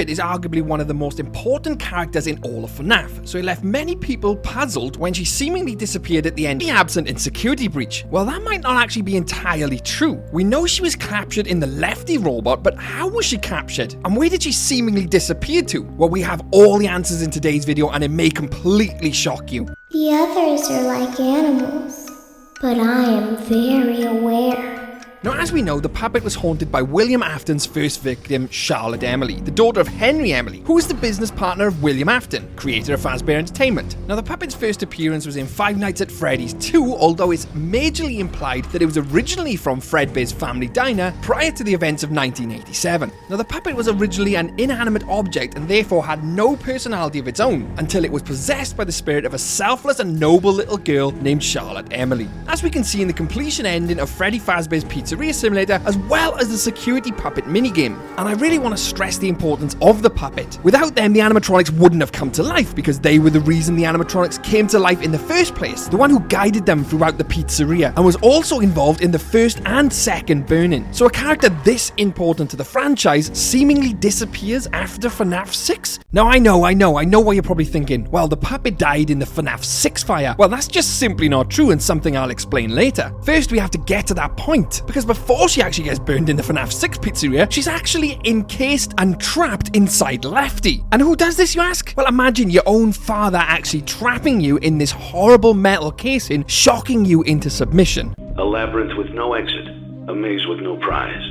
puppet is arguably one of the most important characters in all of FNAF, so it left many people puzzled when she seemingly disappeared at the end, absent in Security Breach. Well, that might not actually be entirely true. We know she was captured in the Lefty robot, but how was she captured? And where did she seemingly disappear to? Well, we have all the answers in today's video, and it may completely shock you. The others are like animals, but I am very aware. Now, as we know, the puppet was haunted by William Afton's first victim, Charlotte Emily, the daughter of Henry Emily, who was the business partner of William Afton, creator of Fazbear Entertainment. Now, the puppet's first appearance was in Five Nights at Freddy's 2, although it's majorly implied that it was originally from Fredbear's Family Diner prior to the events of 1987. Now, the puppet was originally an inanimate object and therefore had no personality of its own until it was possessed by the spirit of a selfless and noble little girl named Charlotte Emily. As we can see in the completion ending of Freddy Fazbear's Pizzeria Simulator, as well as the security puppet minigame. And I really want to stress the importance of the puppet. Without them, the animatronics wouldn't have come to life, because they were the reason the animatronics came to life in the first place, the one who guided them throughout the pizzeria, and was also involved in the first and second burn-in. So a character this important to the franchise seemingly disappears after FNAF 6? Now I know what you're probably thinking. Well, the puppet died in the FNAF 6 fire. Well, that's just simply not true, and something I'll explain later. First, we have to get to that point, because before she actually gets burned in the FNAF 6 pizzeria, she's actually encased and trapped inside Lefty. And who does this, you ask? Well, imagine your own father actually trapping you in this horrible metal casing, shocking you into submission. A labyrinth with no exit, a maze with no prize.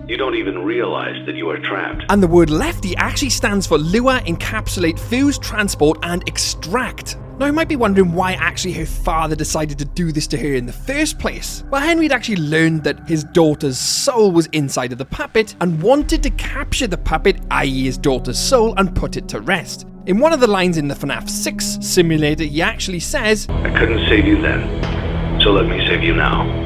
You don't even realize that you are trapped. And the word Lefty actually stands for lure, encapsulate, fuse, transport, and extract. Now, you might be wondering why actually her father decided to do this to her in the first place. Well, Henry had actually learned that his daughter's soul was inside of the puppet and wanted to capture the puppet, i.e. his daughter's soul, and put it to rest. In one of the lines in the FNAF 6 simulator, he actually says, "I couldn't save you then, so let me save you now.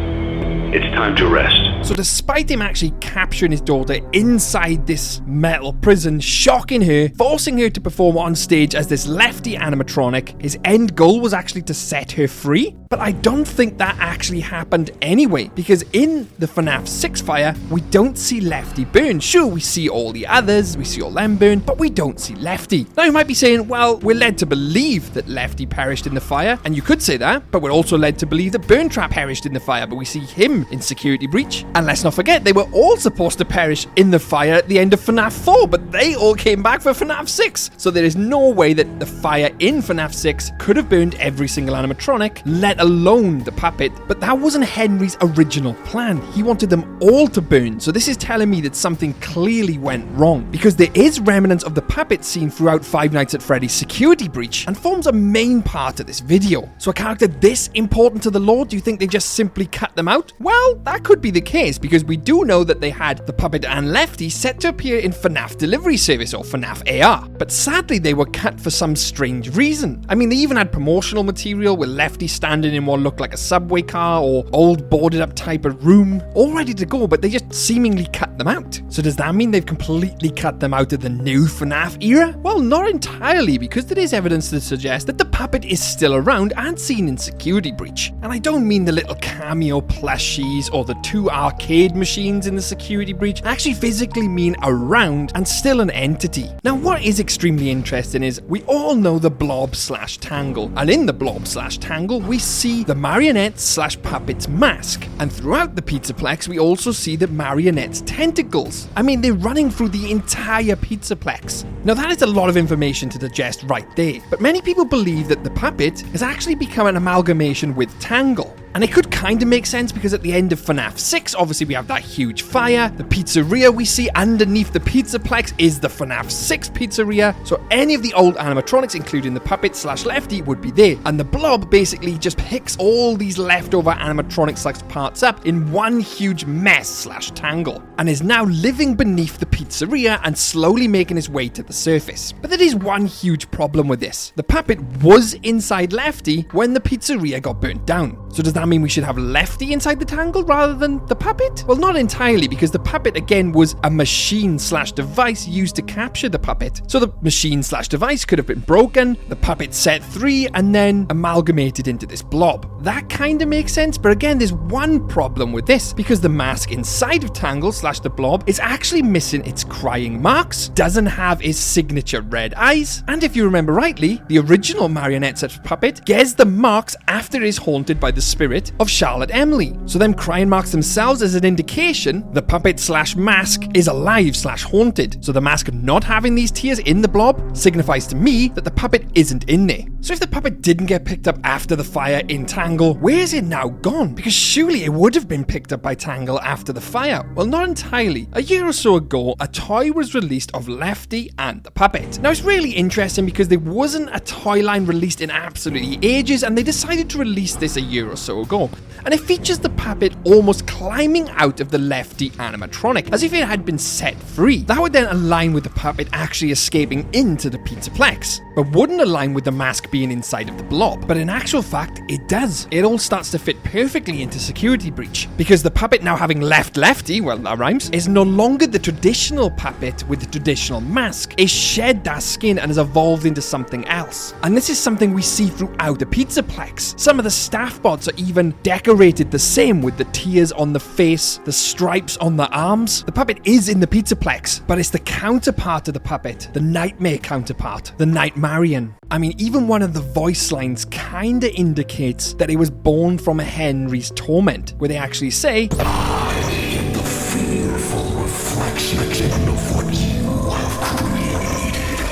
It's time to rest." So despite him actually capturing his daughter inside this metal prison, shocking her, forcing her to perform on stage as this Lefty animatronic, his end goal was actually to set her free. But I don't think that actually happened anyway, because in the FNAF 6 fire, we don't see Lefty burn. Sure, we see all the others, we see all them burn, but we don't see Lefty. Now you might be saying, well, we're led to believe that Lefty perished in the fire, and you could say that, but we're also led to believe that Burntrap perished in the fire, but we see him in Security Breach. And let's not forget, they were all supposed to perish in the fire at the end of FNAF 4, but they all came back for FNAF 6. So there is no way that the fire in FNAF 6 could have burned every single animatronic, let alone the puppet. But that wasn't Henry's original plan. He wanted them all to burn. So this is telling me that something clearly went wrong, because there is remnants of the puppet seen throughout Five Nights at Freddy's Security Breach and forms a main part of this video. So a character this important to the lore, do you think they just simply cut them out? Well, that could be the case, because we do know that they had the puppet and Lefty set to appear in FNAF Delivery Service, or FNAF AR. But sadly, they were cut for some strange reason. I mean, they even had promotional material with Lefty standing in what looked like a subway car or old boarded up type of room, all ready to go, but they just seemingly cut them out. So does that mean they've completely cut them out of the new FNAF era? Well, not entirely, because there is evidence to suggest that the puppet is still around and seen in Security Breach. And I don't mean the little cameo plushies or the two arcade machines in the Security Breach. I actually physically mean around and still an entity. Now, what is extremely interesting is we all know the blob/tangle, and in the blob/tangle we see the marionette/puppet's mask, and throughout the Pizzaplex we also see the marionette's tentacles. I mean, they're running through the entire Pizzaplex. Now that is a lot of information to digest right there, but many people believe that the puppet has actually become an amalgamation with Tangle. And it could kind of make sense, because at the end of FNAF 6, obviously we have that huge fire. The pizzeria we see underneath the Pizzaplex is the FNAF 6 pizzeria. So any of the old animatronics, including the puppet/Lefty, would be there. And the blob basically just picks all these leftover animatronics parts up in one huge mess/tangle, and is now living beneath the pizzeria and slowly making its way to the surface. But there is one huge problem with this. The puppet was inside Lefty when the pizzeria got burnt down. So does that mean we should have Lefty inside the Tangle rather than the puppet? Well, not entirely, because the puppet again was a machine/device used to capture the puppet. So the machine/device could have been broken, the puppet set free, and then amalgamated into this blob. That kind of makes sense, but again, there's one problem with this, because the mask inside of Tangle/the blob is actually missing its crying marks, doesn't have his signature red eyes, and if you remember rightly, the original marionette set puppet gets the marks after it is haunted by the spirit of Charlotte Emily. So them crying marks themselves is an indication the puppet/mask is alive/haunted. So the mask not having these tears in the blob signifies to me that the puppet isn't in there. So if the puppet didn't get picked up after the fire in Tangle, where is it now gone? Because surely it would have been picked up by Tangle after the fire. Well, not entirely. A year or so ago, a toy was released of Lefty and the puppet. Now it's really interesting because there wasn't a toy line released in absolutely ages, and they decided to release this a year or so ago. And it features the puppet almost climbing out of the Lefty animatronic, as if it had been set free. That would then align with the puppet actually escaping into the Pizzaplex, but wouldn't align with the mask being inside of the blob. But in actual fact, it does. It all starts to fit perfectly into Security Breach, because the puppet now having left Lefty, well that rhymes, is no longer the traditional puppet with the traditional mask. It shed that skin and has evolved into something else. And this is something we see throughout the Pizzaplex. Some of the staff bots are even decorated the same, with the tears on the face, the stripes on the arms. The puppet is in the Pizzaplex, but it's the counterpart of the puppet, the nightmare counterpart, the Nightmarian. I mean, even one of the voice lines kinda indicates that it was born from a Henry's torment, where they actually say, I am the fearful reflection of what you have created.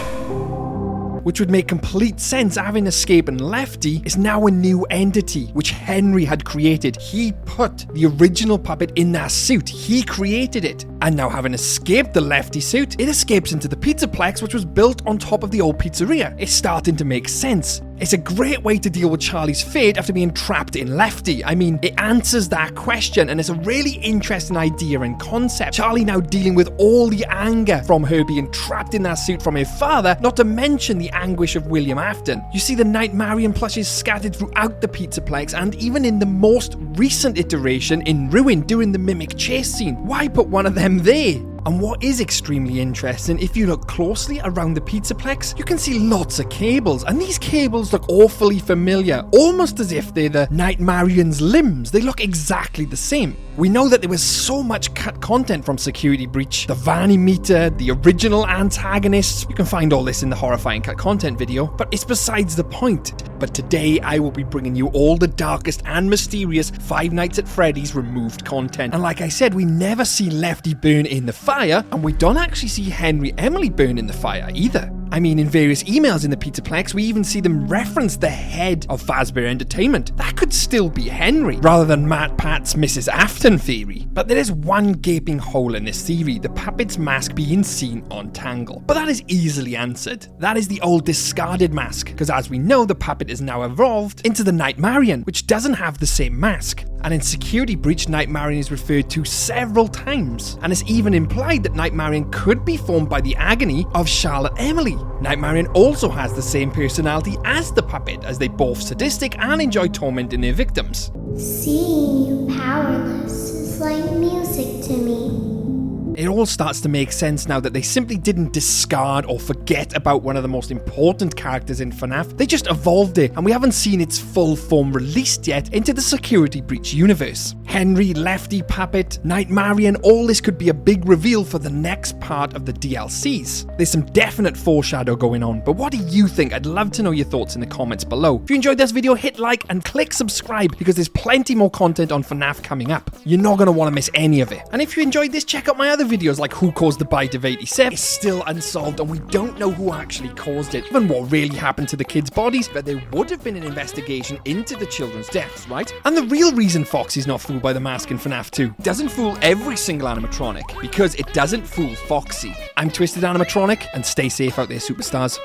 which would make complete sense. Having escaped and Lefty is now a new entity, which Henry had created. He put the original puppet in that suit. He created it. And now having escaped the Lefty suit, it escapes into the Pizzaplex, which was built on top of the old pizzeria. It's starting to make sense. It's a great way to deal with Charlie's fate after being trapped in Lefty. I mean, it answers that question, and it's a really interesting idea and concept. Charlie now dealing with all the anger from her being trapped in that suit from her father, not to mention the anguish of William Afton. You see the Nightmarian plushes scattered throughout the Pizzaplex, and even in the most recent iteration in Ruin during the Mimic chase scene. Why put one of them there? And what is extremely interesting, if you look closely around the Pizzaplex, you can see lots of cables, and these cables look awfully familiar, almost as if they're the Nightmarian's limbs. They look exactly the same. We know that there was so much cut content from Security Breach, the Vanny meter, the original antagonists. You can find all this in the horrifying cut content video, but it's besides the point. But today I will be bringing you all the darkest and mysterious Five Nights at Freddy's removed content. And like I said, we never see Lefty burn in the fire, and we don't actually see Henry Emily burn in the fire either. I mean, in various emails in the Pizzaplex, we even see them reference the head of Fazbear Entertainment. That could still be Henry, rather than MatPat's Mrs. Afton theory. But there is one gaping hole in this theory, the puppet's mask being seen on Tangle. But that is easily answered. That is the old discarded mask, because as we know, the puppet is now evolved into the Nightmarian, which doesn't have the same mask. And in Security Breach, Nightmarian is referred to several times, and it's even implied that Nightmarian could be formed by the agony of Charlotte Emily. Nightmarian also has the same personality as the puppet, as they both sadistic and enjoy tormenting their victims. Seeing you powerless is like music to me. It all starts to make sense now that they simply didn't discard or forget about one of the most important characters in FNAF. They just evolved it, and we haven't seen its full form released yet into the Security Breach universe. Henry, Lefty, Puppet, Nightmarian, all this could be a big reveal for the next part of the DLCs. There's some definite foreshadow going on, but what do you think? I'd love to know your thoughts in the comments below. If you enjoyed this video, hit like and click subscribe, because there's plenty more content on FNAF coming up. You're not going to want to miss any of it. And if you enjoyed this, check out my other videos like Who Caused the Bite of 87. It's still unsolved, and we don't know who actually caused it, even what really happened to the kids' bodies, but there would have been an investigation into the children's deaths, right? And the real reason Foxy's not fooled by the mask in FNAF 2 doesn't fool every single animatronic, because it doesn't fool Foxy. I'm Twisted Animatronic, and stay safe out there, superstars.